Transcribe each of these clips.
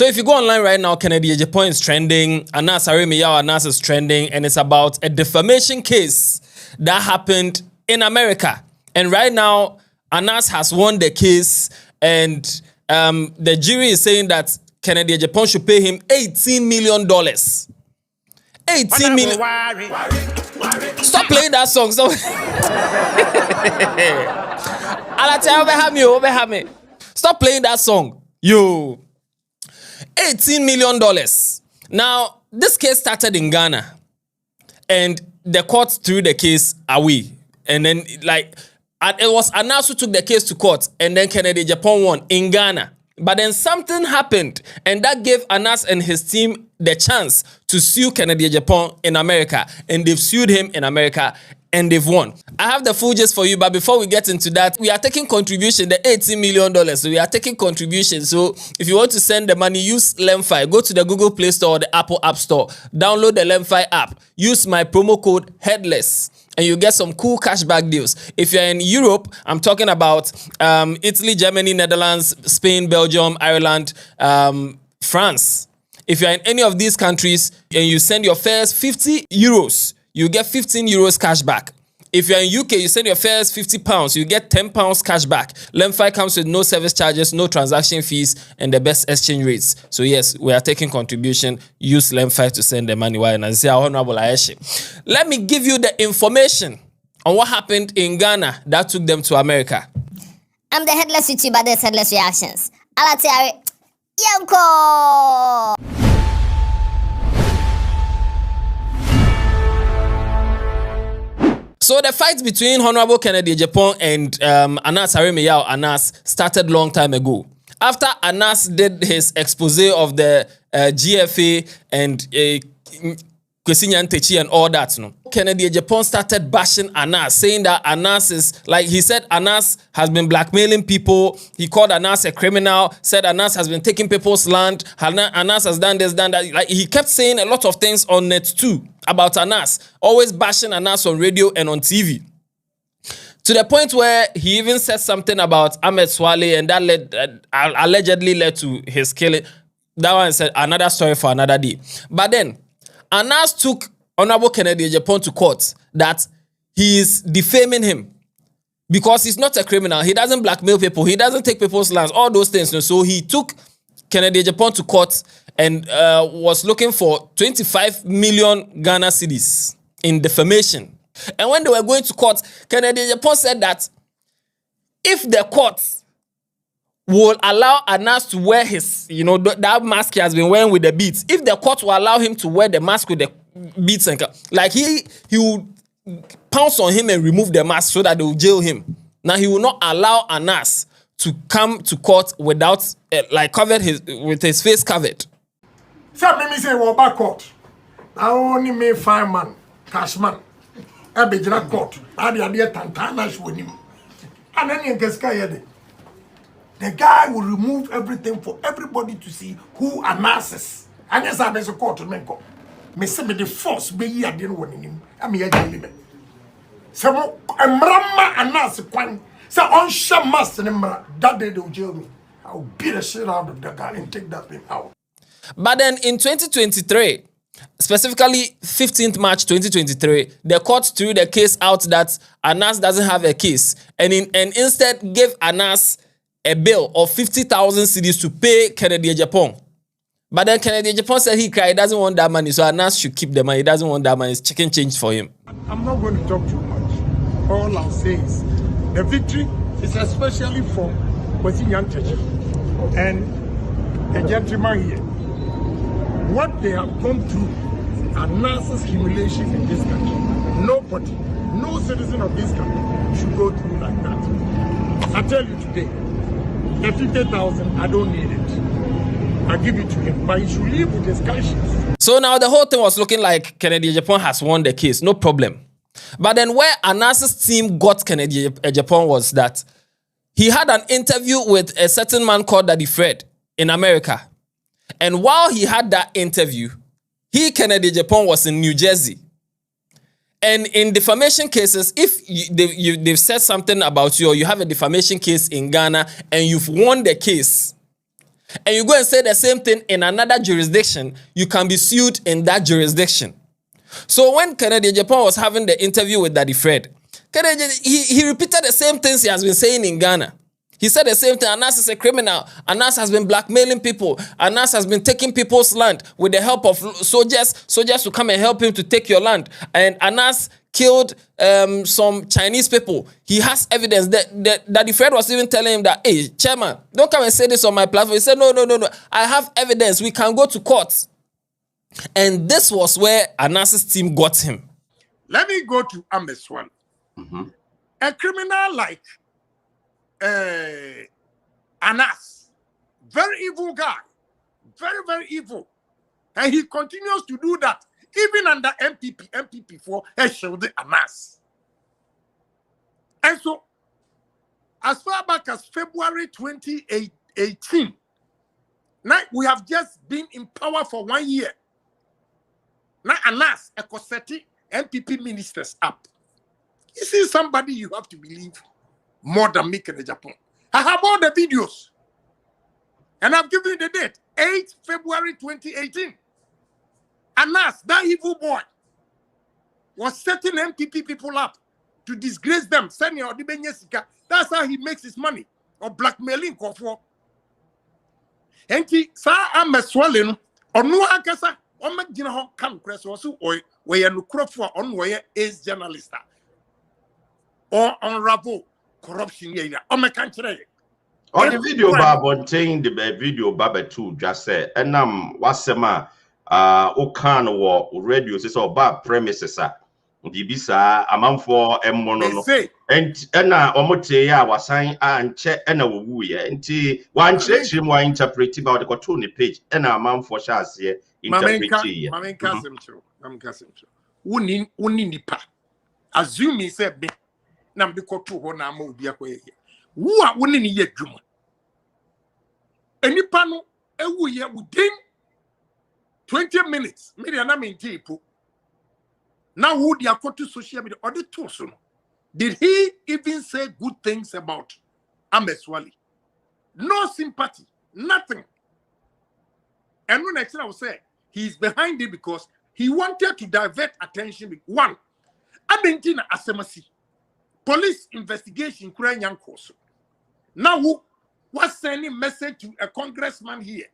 So if you go online right now, Kennedy Agyapong is trending, Anas Aremeyaw Anas is trending, and it's about a defamation case that happened in America. And right now, Anas has won the case, and the jury is saying that Kennedy Agyapong should pay him $18 million. 18 million. Stop playing that song. Stop. Stop playing that song. Yo. $18 million. Now, this case started in Ghana, and the court threw the case away. And then, it was Anas who took the case to court, and then Kennedy Agyapong won in Ghana. But then something happened, and that gave Anas and his team the chance to sue Kennedy Agyapong in America. And they've sued him in America, and they've won. I have the full gist for you, but before we get into that, we are taking contribution, the $18 million. So we are taking contribution. So if you want to send the money, use Lemfi. Go to the Google Play Store or the Apple App Store. Download the Lemfi app. Use my promo code Headless, and you get some cool cashback deals. If you're in Europe, I'm talking about Italy, Germany, Netherlands, Spain, Belgium, Ireland, France. If you're in any of these countries and you send your fares 50 euros, you get 15 euros cashback. If you're in UK, you send your fares 50 pounds, you get 10 pounds cashback. Lemfi comes with no service charges, no transaction fees, and the best exchange rates. So yes, we are taking contribution. Use Lemfi to send the money. Let me give you the information on what happened in Ghana that took them to America. I'm the Headless YouTuber, this Headless Reactions. Alatiari, Yonko! So the fight between Honorable Kennedy Agyapong and Anas Aremeyaw Anas started long time ago. After Anas did his expose of the GFA and Kwesi Nyantakyi and all that, Kennedy Agyapong started bashing Anas, saying that Anas is, he said Anas has been blackmailing people. He called Anas a criminal, said Anas has been taking people's land. Anas has done this, done that. He kept saying a lot of things on net too about Anas, always bashing Anas on radio and on TV. To the point where he even said something about Ahmed Swale, and that allegedly led to his killing. That one said another story for another day. But then Anas took Honorable Kennedy Agyapong to court that he is defaming him because he's not a criminal. He doesn't blackmail people. He doesn't take people's lands, all those things. So he took Kennedy Agyapong to court and was looking for 25 million Ghana cedis in defamation. And when they were going to court, Kennedy Agyapong said that if the court will allow Anas to wear his, that mask he has been wearing with the beads, if the court will allow him to wear the mask with the beads, and he will pounce on him and remove the mask so that they will jail him. Now he will not allow Anas to come to court without covered with his face covered. So me say we back court. I only me fireman, cashman. I be jira court. I dey tantana shwonim. And then in Keska the guy will remove everything for everybody to see who Anas is. And yes, I be so court me go. Me say me the force be here dey won him. Am here dey me. So emrama Anas kwan. So on sham master that day they will jail me. I will beat the shit out of the guy and take that thing out. But then in 2023, specifically 15th March 2023, the court threw the case out that Anas doesn't have a case, and instead gave Anas a bill of 50,000 cedis to pay Kennedy Agyapong. But then Kennedy Agyapong said he doesn't want that money, so Anas should keep the money. He doesn't want that money. It's chicken change for him. I'm not going to talk too much. All I'll say is the victory is especially for Kwesi Nyantakyi and the gentleman here. What they have gone through, Anas's humiliation in this country. Nobody, no citizen of this country should go through like that. I tell you today, the 50,000, I don't need it. I give it to him, but he should live with his conscience. So now the whole thing was looking like Kennedy Agyapong has won the case, no problem. But then where Anas's team got Kennedy Agyapong was that he had an interview with a certain man called Daddy Fred in America. And while he had that interview, Kennedy Agyapong was in New Jersey. And in defamation cases, if they've said something about you, or you have a defamation case in Ghana and you've won the case, and you go and say the same thing in another jurisdiction, you can be sued in that jurisdiction. So when Kennedy Agyapong was having the interview with Daddy Fred, he repeated the same things he has been saying in Ghana. He said the same thing. Anas is a criminal. Anas has been blackmailing people. Anas has been taking people's land with the help of soldiers to come and help him to take your land. And Anas killed some Chinese people. He has evidence that Daddy Fred was even telling him that, hey, chairman, don't come and say this on my platform. He said, no. I have evidence. We can go to court. And this was where Anas's team got him. Let me go to Ambeswan. A criminal like Anas, very evil guy, very evil, and he continues to do that even under MPP for Eshelde Anas. And so, as far back as February 2018, now we have just been in power for 1 year. Now Anas, a Cossetti, MPP ministers up. You see somebody you have to believe more than me, Kennedy Agyapong. I have all the videos. And I've given you the date, 8 February 2018. Anas, that evil boy, was setting MPP people up to disgrace them. That's how he makes his money. Or blackmailing. And he saw I'm swelling or no akasa. On my general come press also or where you crop for on where is journalist or unravel corruption area. On my country. On the video, Bob, on saying the video, Baba too, just said, and wasema, Okan or radio says, or Bob premises, Dibisa, a month for a mono. And Omotea was saying, and check and a woo, and one church him were interpreting about the cartoon page, and a month for Shas here. Mamen Kasim true. Uni nipa. Assume me said me. Nam de kotu ho na ma obi akoye. Wo a woni ni yadwuma. Enipa no ewu ye within 20 minutes. Me na maintain po. Now who dia kotu social media or the two so no. Did he even say good things about Ameswali? No sympathy, nothing. And when I will say he's behind it because he wanted to divert attention. One, Argentina Asemasi. Police investigation Ukrainian course. Now who was sending message to a congressman here?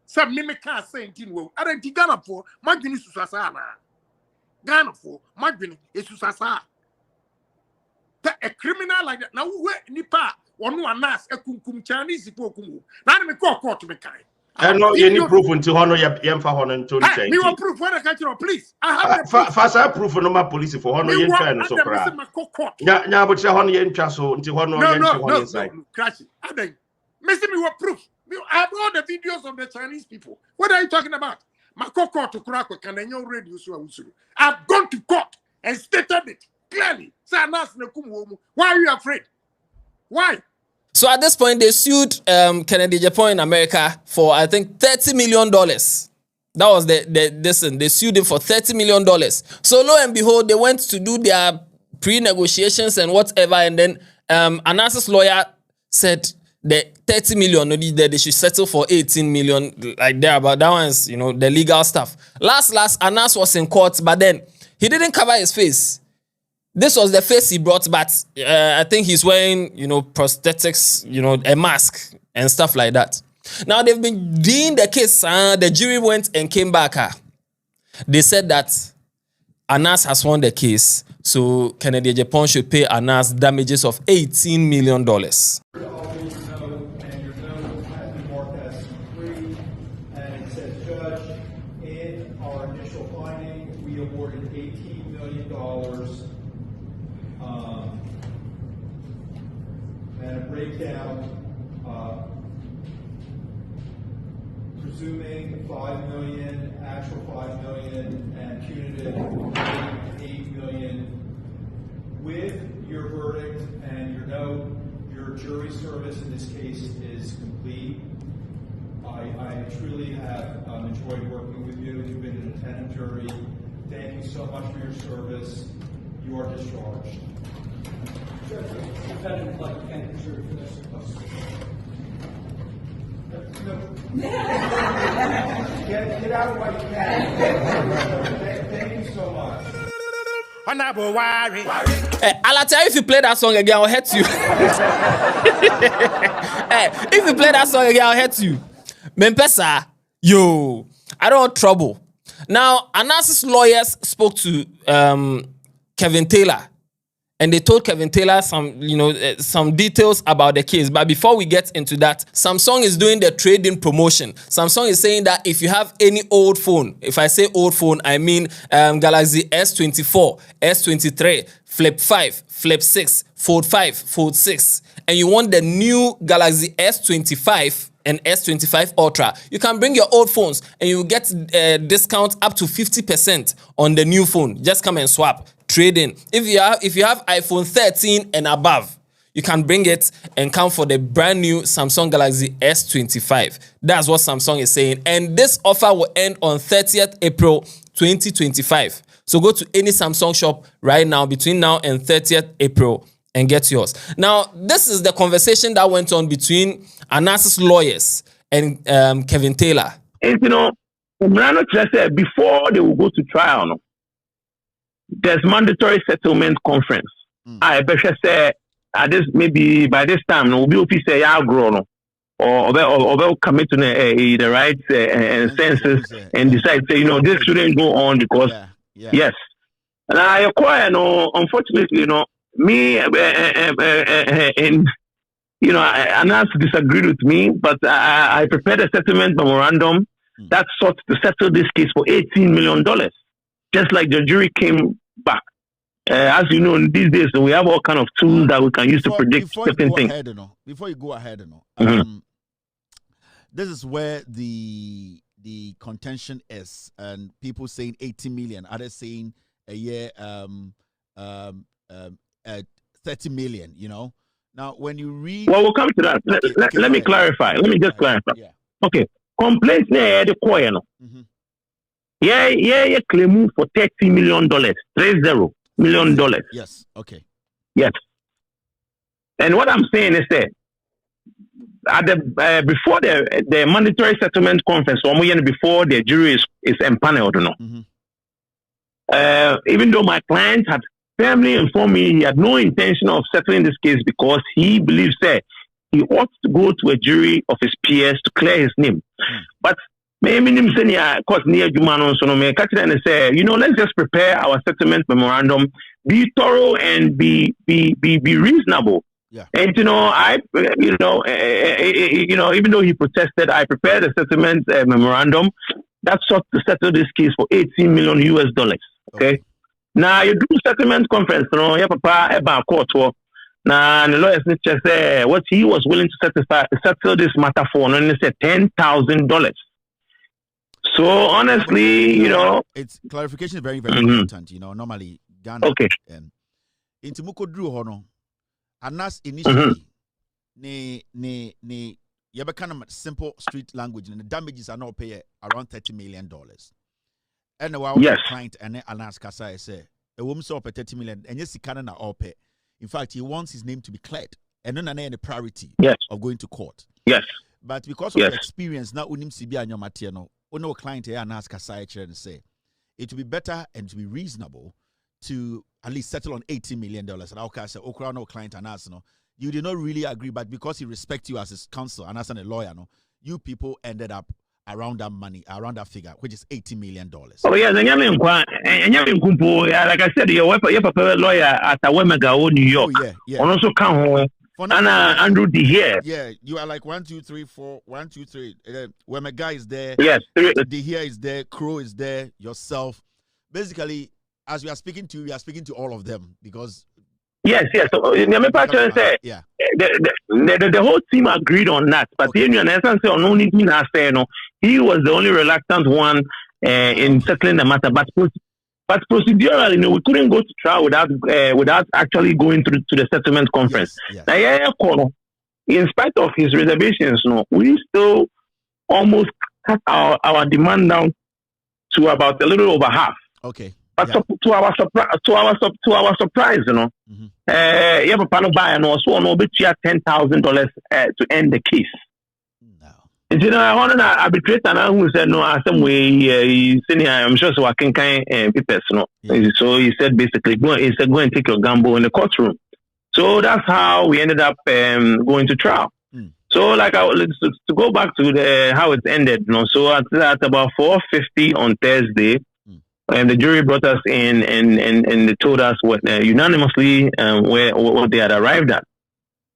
Some mimika saying well, Ghana for Magini Susasana. Ghana for Magini Susasa. A criminal like that. Now where Nipa or no Anas a kum Chinese pokumu. Now me call court to me kind. I know any proof until honor yem for honor and Tony. Me want proof when I catch you, please. I have fast proof for no more police for honor yen fair so cry. Yeah, but your honor yen chasso until honor yen inside. Crash it. I think. Mr. Me what proof? I have all the videos of the Chinese people. What are you talking about? My court to crack can I know radio so I've gone to court and stated it clearly. Why are you afraid? Why? So at this point, they sued Kennedy Agyapong in America for, I think, $30 million. That was they sued him for $30 million. So lo and behold, they went to do their pre-negotiations and whatever, and then Anas's lawyer said the $30 million, they should settle for $18 million, like there. But that one's, the legal stuff. Last, Anas was in court, but then he didn't cover his face. This was the face he brought, but I think he's wearing, prosthetics, a mask and stuff like that. Now, they've been doing the case. The jury went and came back. They said that Anas has won the case, so Kennedy Agyapong should pay Anas damages of $18 million. Breakdown, presuming $5 million, actual $5 million, and punitive $8 million. With your verdict and your note, your jury service in this case is complete. I truly have enjoyed working with you. You've been an attentive jury. Thank you so much for your service. You are discharged. Defendant would like to thank the jury for their support. Get out while you can. Thank you so much. Alata, if you play that song again, I'll hurt you. If you play that song again, I'll hurt you. Mempesa, yo, I don't want trouble. Now, Anas's lawyers spoke to Kevin Taylor, and they told Kevin Taylor some details about the case. But before we get into that, Samsung is doing the trading promotion. Samsung is saying that if you have any old phone, if I say old phone, I mean Galaxy S24, S23, Flip 5, Flip 6, Fold 5, Fold 6, and you want the new Galaxy S25 and S25 Ultra, you can bring your old phones and you get a discount up to 50% on the new phone. Just come and swap, trade in. If you have iPhone 13 and above, you can bring it and come for the brand new Samsung Galaxy S25. That's what Samsung is saying. And this offer will end on 30th April 2025. So go to any Samsung shop right now between now and 30th April and get yours. Now, this is the conversation that went on between Anas's lawyers and Kevin Taylor. And before they will go to trial, there's mandatory settlement conference. I better say this maybe by this time we'll be official ya grow or they'll commit to the rights and senses and decide say this shouldn't go on because yes. And I acquire unfortunately me and Anas disagreed with me, but I prepared a settlement memorandum that sought to settle this case for $18 million, just like the jury came back. As you know, these days we have all kind of tools that we can use to predict certain things. Before you go ahead, this is where the contention is, and people saying 80 million, others saying a year 30 million, Now, when you read... Well, we'll come to that. Let me clarify. Let me just clarify. Yeah. Okay. Complaints there, the coin. Yeah, claim for $30 million. $30 million. Yes. Okay. Yes. And what I'm saying is that before the mandatory settlement conference, before the jury is empaneled, even though my client had firmly informed me he had no intention of settling this case because he believes that he ought to go to a jury of his peers to clear his name. But maybe let's just prepare our settlement memorandum, be thorough and be reasonable. Yeah. And even though he protested, I prepared a settlement memorandum that sought to settle this case for $18 million US. Okay. Now you do settlement conference, your papa about court. Now the lawyer say what he was willing to settle this matter for, and he said $10,000. So honestly, it's clarification is very, very important. Normally Ghana. Okay. Into Muko Drew Hono, Anas initially, ne kind of simple street language, and the damages are not paid around $30 million. And the client and Anas Kasa say a woman saw $30 million, and yes, he can't all pay. In fact, he wants his name to be cleared, and then the priority of going to court. Yes. But because of the experience, now unim sibi anyo matiano, uno client here Anas Kasa and say it would be better and to be reasonable to at least settle on $80 million. And I'll say, Okra no client Anas no, you did not really agree, but because he respects you as his counsel, Anas and a lawyer, no, you people ended up around that money, around that figure, which is $80 million. Oh yeah, like I said, your lawyer at Awemega, New York. Oh, yeah. Also come home. And Andrew D here. Yeah, you are like 1, 2, 3, 4, 1, 2, 3. Wemega is there. Yes. D here is there. Crow is there. Yourself. Basically, as we are speaking to you, we are speaking to all of them because. Yes. So the whole team agreed on that, but he was the only reluctant one in settling the matter. But procedurally, we couldn't go to trial without actually going through to the settlement conference. Yes. In spite of his reservations, we still almost cut our demand down to about a little over half. Okay. But to our surprise, you have a panel buy and also $10,000 to end the case. No. You know, I want to arbitrate and who said no, some way he said I'm sure so I can kind papers no. So he said basically go and take your gamble in the courtroom. So that's how we ended up going to trial. So like to go back to the how it ended, you know. So at about 4:50 on Thursday, and the jury brought us in and they told us what unanimously what they had arrived at.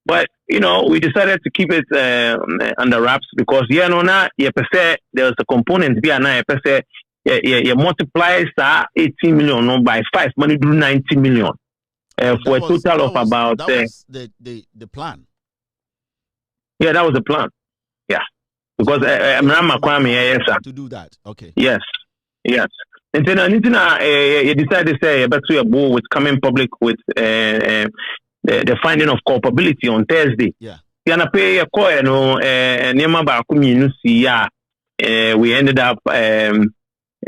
But you know, we decided to keep it under wraps because there was a component you multiply 18 million by 5 money do 90 million for a total of about that was the plan. Yeah, that was the plan. Yeah, because to do that. Okay. Yes. And then you decided to say about to go with coming public with the finding of culpability on Thursday. Yeah. Yana pay a coin no nema ba we ended up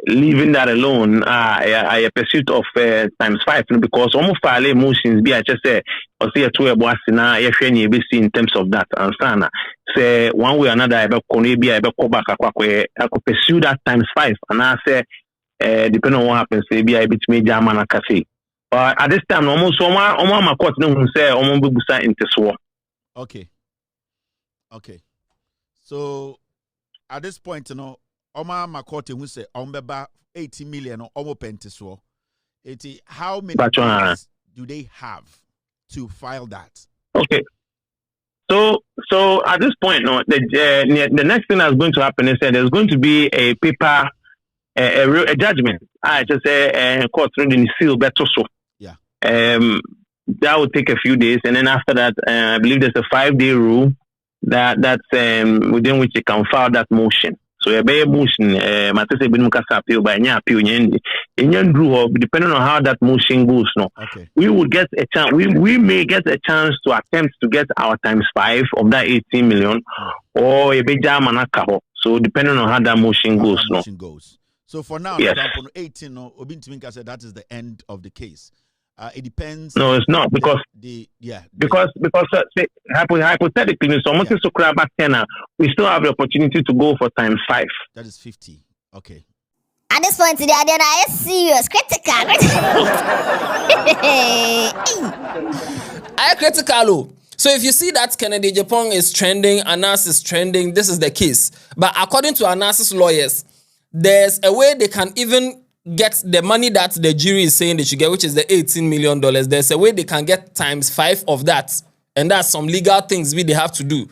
leaving that alone a pursuit of ×5 because almost file emotions be I just say or see a two about na in terms of that and sana say one way or another I go back I could pursue that ×5 and I say depending on what happens be I between German and cafe. But at this time almost my court no say busa into so. Okay. So at this point, you know, Oma Makoti who say Ombeba 80 million or Omo Pentiswo. How many days do they have to file that? Okay. So at this point, no, the next thing that's going to happen is that there's going to be a paper, a judgment. I just say court reading seal better so. Yeah. That will take a few days, and then after that, I believe there's a 5-day rule that's within which you can file that motion. So a bay motion, depending on how that motion goes, no, we would get a chance. We may get a chance to attempt to get our ×5 of that 18 million, or a big manakaho. So depending on how that motion goes, no. So for now, yes. 18, no, Obintiminka said that is the end of the case. It depends. No, it's not because hypothetically, so much to grab back 10, we still have the opportunity to go for ×5. That is 50. Okay. At this point today, I am serious, critical. I critical. So if you see that Kennedy Agyapong is trending, Anas is trending, this is the case. But according to Anas's lawyers, there's a way they can even get the money that the jury is saying they should get, which is the $18 million. There's a way they can get ×5 of that. And that's some legal things they have to do.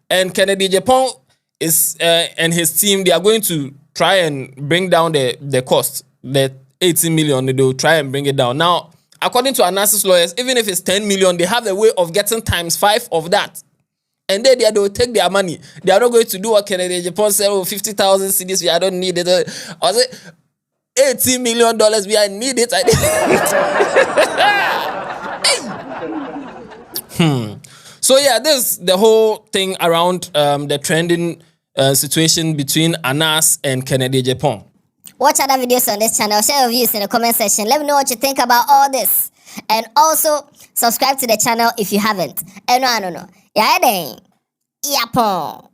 And Kennedy Agyapong is and his team, they are going to try and bring down the cost. The 18 million, they will try and bring it down. Now, according to Anas's lawyers, even if it's 10 million, they have a way of getting ×5 of that. And then they will take their money. They are not going to do what Kennedy Agyapong said, 50,000 cedis, I don't need it. Or say, $18 million, I need it. So yeah, this is the whole thing around the trending situation between Anas and Kennedy Agyapong. Watch other videos on this channel. Share your views in the comment section. Let me know what you think about all this. And also, subscribe to the channel if you haven't. And no. Yeah, then. Yapon.